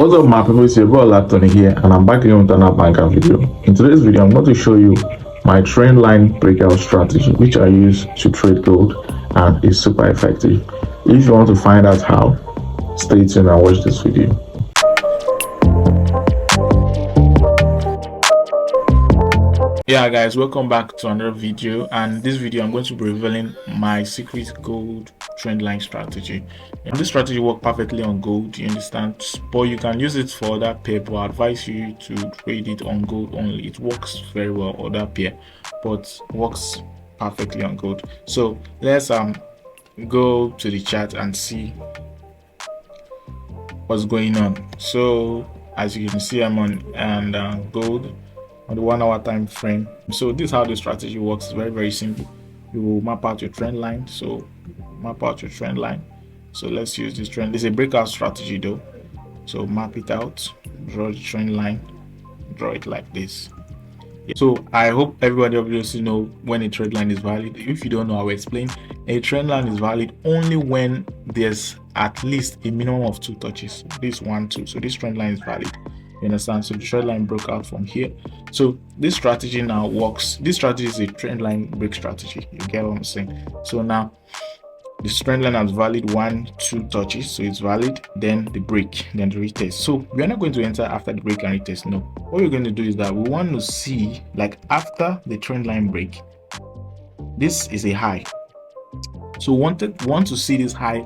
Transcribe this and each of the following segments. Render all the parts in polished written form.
What's up, my people? It's your boy Ola Tony here, and I'm back again with another banker video. In today's video, I'm going to show you my trend line breakout strategy, which I use to trade gold, and is super effective. If you want to find out how, stay tuned and watch this video. Yeah guys, welcome back to another video, and this video I'm going to be revealing my secret gold trend line strategy. And this strategy works perfectly on gold, you understand, but you can use it for other pair, but I advise you to trade it on gold only. It works very well on other pair, but works perfectly on gold. So let's go to the chart and see what's going on. So as you can see, I'm on gold on the 1 hour time frame. So this is how the strategy works. It's very simple. You will map out your trend line. So map out your trend line. So let's use this trend. This is a breakout strategy though, so map it out, draw the trend line, draw it like this. So I hope everybody obviously know when a trend line is valid. If you don't know, I will explain. A trend line is valid only when there's at least a minimum of 2 touches. This 1, 2. So this trend line is valid. You understand? So the trend line broke out from here. So this strategy now works. This strategy is a trend line break strategy. You get what I'm saying? So now this trend line has valid 1, 2 touches, so it's valid. Then the break, then the retest. So we're not going to enter after the break and retest. No. What we're going to do is that we want to see, like, after the trend line break, this is a high. So want to see this high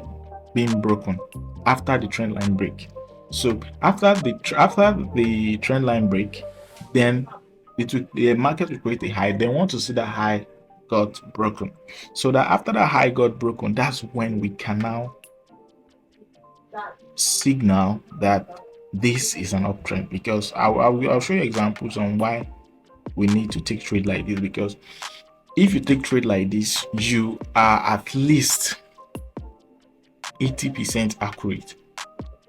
being broken after the trend line break. So after the trend line break, then the market will create a high. Then want to see that high got broken. So that after that high got broken, that's when we can now signal that this is an uptrend. Because I'll show you examples on why we need to take trade like this. Because if you take trade like this, you are at least 80% accurate.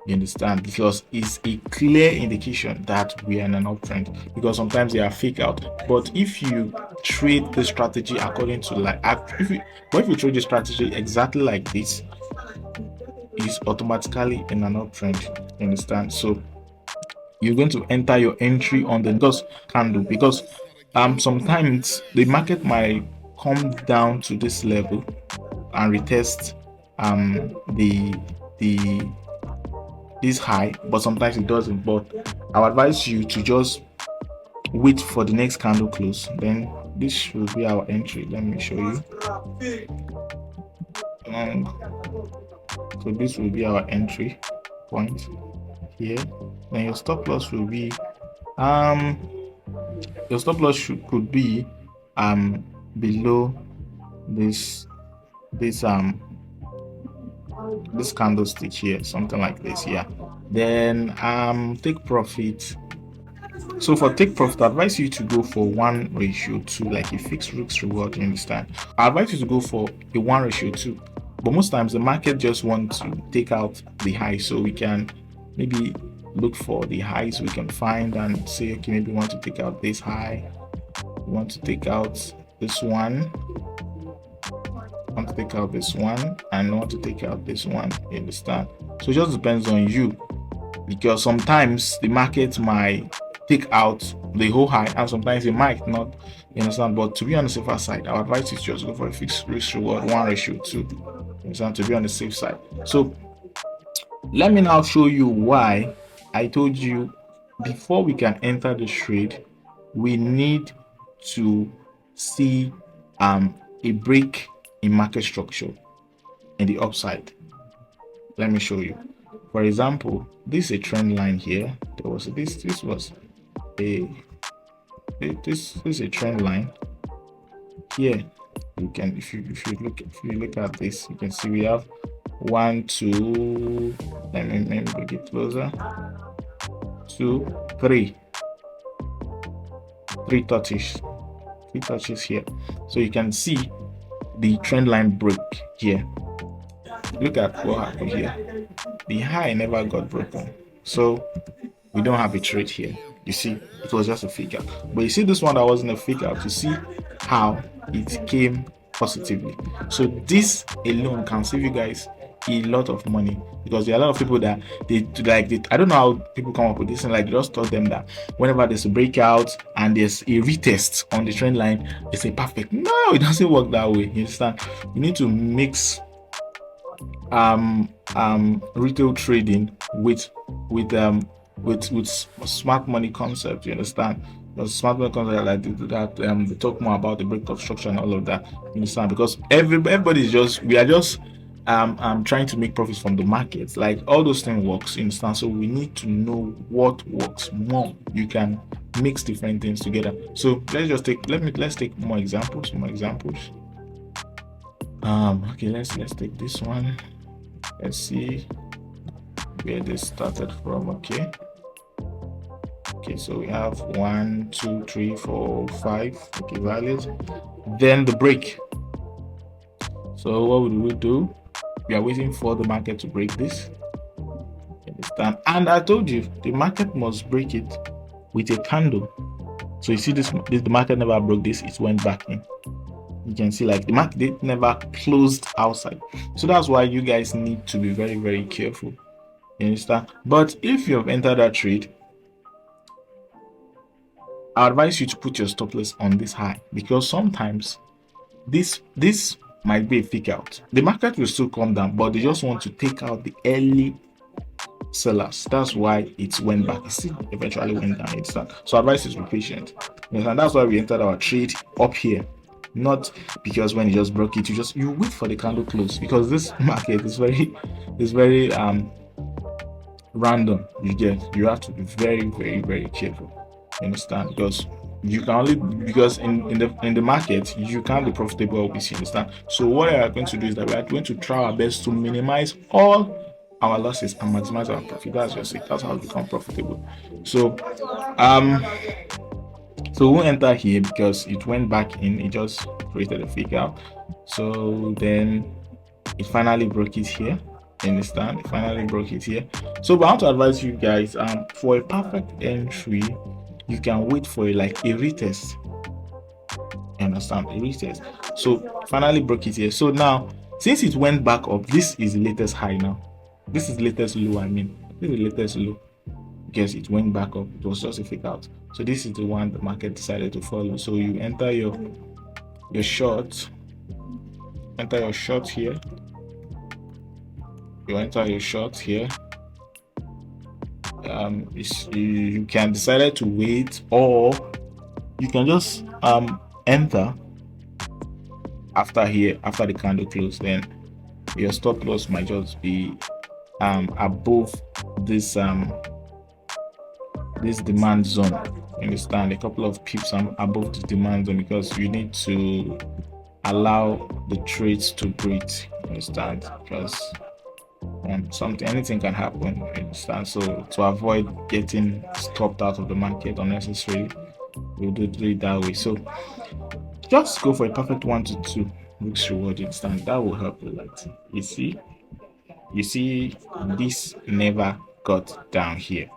You understand? Because it's a clear indication that we are in an uptrend, because sometimes they are fake out. But if you trade the strategy according to, like, if you trade the strategy exactly like this, is automatically in an uptrend. You understand? So you're going to enter your entry on the dust candle, because sometimes the market might come down to this level and retest this high, but sometimes it doesn't. But I would advise you to just wait for the next candle close. Then this should be our entry. Let me show you. So this will be our entry point here. Then your stop loss will be could be below this candlestick here, something like this. Yeah. Then take profit. So for take profit, I advise you to go for 1:2, like a fixed risk reward. You understand? I advise you to go for a 1:2, but most times the market just wants to take out the high, so we can maybe look for the highs we can find and say, okay, maybe we want to take out this high, we want to take out this one, want to take out this one, and want to take out this one. You understand? So it just depends on you, because sometimes the market might take out the whole high and sometimes it might not. You understand? But to be on the safer side, I would advise you to just go for a fixed risk reward 1:2. You understand? To be on the safe side. So let me now show you why I told you before we can enter the trade, we need to see a break in market structure in the upside. Let me show you. For example, this is a trend line here. There was this is a trend line here. You can, if you look at this, you can see we have 1, 2, let me get closer, 2, 3 touches here. So you can see the trend line break here. Look at what happened here. The high never got broken, so we don't have a trade here. You see, it was just a fake out. But you see this one that wasn't a fake out, you see how it came positively. So this alone can save you guys a lot of money, because there are a lot of people that I don't know how people come up with this, and like, they just taught them that whenever there's a breakout and there's a retest on the trend line, it's a perfect. No, it doesn't work that way. You understand? You need to mix retail trading with smart money concept. You understand? The smart money concept, like that, they talk more about the breakout structure and all of that. You understand? Because everybody's just, we are just trying to make profits from the markets. Like, all those things works. You understand? So we need to know what works more. You can mix different things together. So let's take more examples. Okay, let's take this one. Let's see where this started from. Okay, so we have 1, 2, 3, 4, 5. Okay, values. Then the break. So what would we do? We are waiting for the market to break this. Understand? And I told you the market must break it with a candle. So you see this the market never broke this, it went back in. You can see, like, the market never closed outside. So that's why you guys need to be very, very careful. You understand? But if you have entered that trade, I advise you to put your stop loss on this high, because sometimes this might be a fake out. The market will still come down, but they just want to take out the early sellers. That's why it went back. It still eventually went down. So advice is be patient. And that's why we entered our trade up here. Not because when you just broke it, you wait for the candle close, because this market is very random. You have to be very, very, very careful. You understand? Because you can only, because in the market you can't be profitable always. You understand? So what we are going to do is that we are going to try our best to minimize all our losses and maximize our profit. That's just it. That's how we become profitable. So so we'll enter here because it went back in, it just created a fake out. So then it finally broke it here. You understand? It finally broke it here. So I want to advise you guys, for a perfect entry, you can wait for like a retest. You understand? A retest. So finally broke it here. So now, since it went back up, this is the latest high now. This is the latest low. This is the latest low. Because it went back up, it was just a fake out. So this is the one the market decided to follow. So you enter your short, here. You enter your short here. You can decide to wait, or you can just enter after the candle close. Then your stop loss might just be above this demand zone. You understand? A couple of pips above the demand zone, because you need to allow the trades to breathe. You understand? Because anything can happen. You understand? So to avoid getting stopped out of the market unnecessarily, we'll do it that way. So just go for a perfect 1 to 2 risk reward. You understand? That will help a lot. You see this never got down here.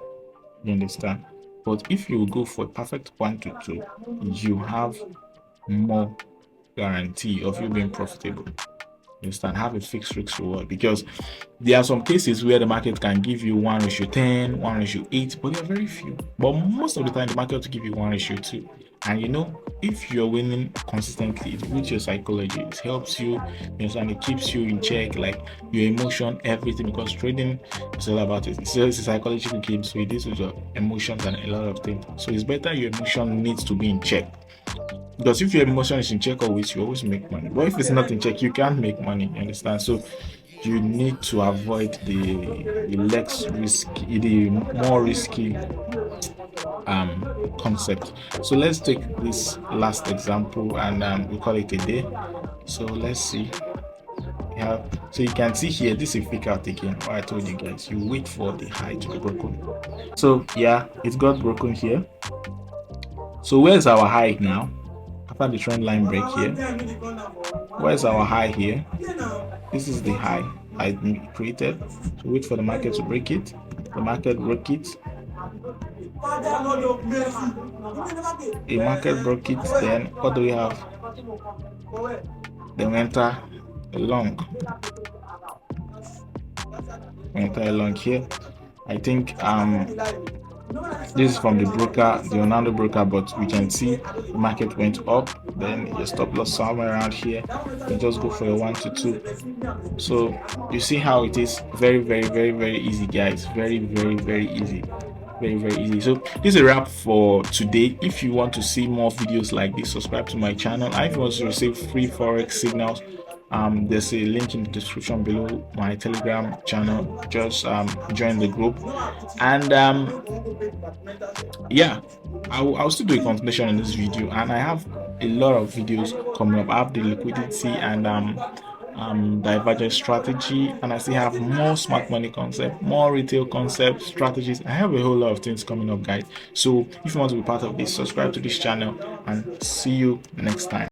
You understand? But if you go for a perfect 1 to 2, you have more guarantee of you being profitable. You understand? Have a fixed risk reward, because there are some cases where the market can give you 1:10, 1:8, but there are very few. But most of the time, the market will give you 1:2. And if you're winning consistently, it builds your psychology. It helps you, and it keeps you in check, like your emotion, everything, because trading is all about it. It's a psychological game, so it deals with your emotions and a lot of things. So it's better your emotion needs to be in check. Because if your emotion is in check always, you always make money. But if it's not in check, you can't make money. You understand? So you need to avoid the more risky concept. So let's take this last example, and we call it a day. So let's see. So you can see here, this is a fake out again. What I told you guys, you wait for the high to be broken. So yeah, it got broken here. So where's our high now? After the trend line break here, where's our high here? This is the high I created. So wait for the market to break it. The market broke it. The market broke it. Then what do we have? Then we enter a long. entire long here. I think this is from the broker, the Orlando broker, but we can see the market went up, then your stop loss somewhere around here. You just go for your 1 to 2. So you see how it is very easy, guys. Very easy. Very easy. So this is a wrap for today. If you want to see more videos like this, subscribe to my channel. And if you want to receive free forex signals, there's a link in the description below, my Telegram channel. Just join the group. And yeah, I'll still do a continuation on this video, and I have a lot of videos coming up. I have the liquidity and divergence strategy, and I still have more smart money concept, more retail concept strategies. I have a whole lot of things coming up, guys. So if you want to be part of this, subscribe to this channel, and see you next time.